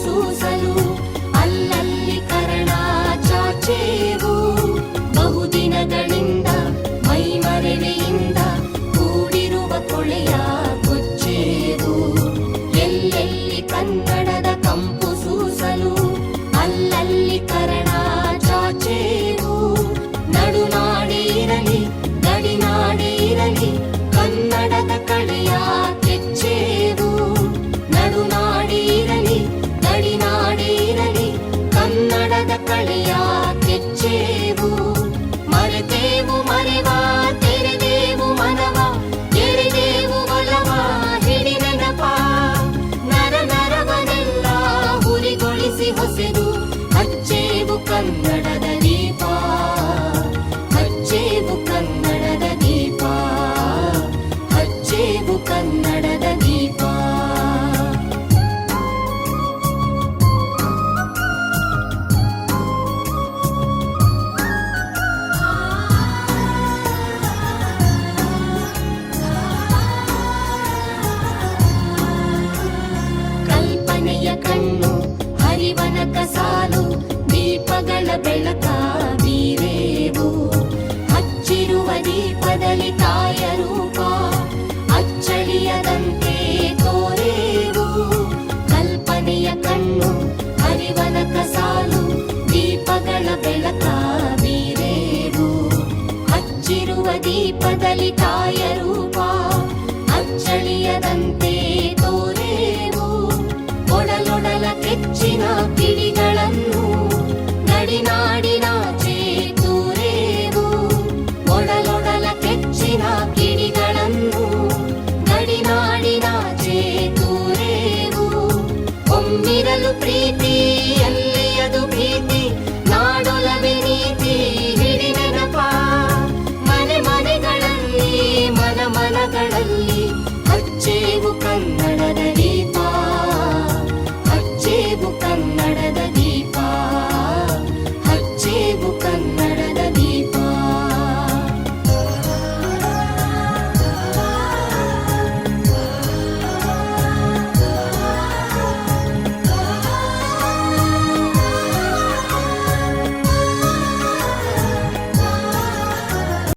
ಸೂಸಲು ಅಲ್ಲಲ್ಲಿ ಕರಣ ಚಾಚೇವು. ಬಹುದಿನಗಳಿಂದ ಮೈಮರೆವೆಯಿಂದ ಕೂಡಿರುವ ಕೊಳೆಯ ಕೊಚ್ಚೇವು. ಎಲ್ಲೆಲ್ಲಿ ಕನ್ನಡದ ಕಂಪು ಸೂಸಲು ಅಲ್ಲಲ್ಲಿ ಕರಣ ಚಾಚೇವು. ನಡುನಾಡೆ ಇರಲಿ ಗಡಿನಾಡೆ ಇರಲಿ ಕನ್ನಡದ ಕಳೆಯ ಕೆಚ್ಚೇವು. ನಡುನಾಡೆ ಇರಲಿ ಗಡಿನಾಡೆ ಇರಲಿ ಕನ್ನಡದ ಕಳೆಯ ಕೆಚ್ಚೇವು. ಮರೆತೇವು ಮರೆವ ತೆರೆದೇವು ಮನವ ಎರೆದೇವು ಒಲವ ಹಿಡಿ ನೆನಪ. ನರ ನರವನೆಲ್ಲ ಹುರಿಗೊಳಿಸಿ ಹೊಸೆದು ಹಚ್ಚೇವು ಕನ್ನಡದ ದೀಪ. ಹಚ್ಚೇವು ಕನ್ನಡದ ದೀಪ. ಹಚ್ಚೇವು ಕನ್ನಡದ ದೀಪ. ಕಲ್ಪನೆಯ ಕಣ್ಣು ಹರಿವನಕ ಸಾಲು ದೀಪಗಳ ಬೆಳಕ ಬೀರೇವು. ಹಚ್ಚಿರುವ ದೀಪದಲ್ಲಿ ತಾಯ ರೂಪ ಅಚ್ಚಳಿಯದಂತೆ ತೋರೇವು. ಕಲ್ಪನೆಯ ಕಣ್ಣು ಹರಿವನಕ ಸಾಲು ದೀಪಗಳ ಬೆಳಕ ಬೀರೇವು. ಹಚ್ಚಿರುವ ದೀಪದಲ್ಲಿ ತಾಯ ರೂಪ ಅಚ್ಚಳಿಯದಂತೆ ತೋರೇವು. ಒಡಲೊಡಲ ಕೆಚ್ಚಿನ ಕಿಡಿಗಳನ್ನು ಗಡಿನಾಡಿನಾಚೆ ತೂರೇವು. ಒಡಲೊಡಲ ಕೆಚ್ಚಿನ ಕಿಡಿಗಳನ್ನು ಗಡಿನಾಡಿನಾಚೆ ತೂರೇವು. ಒಮ್ಮಿರಲು ಪ್ರೀತಿ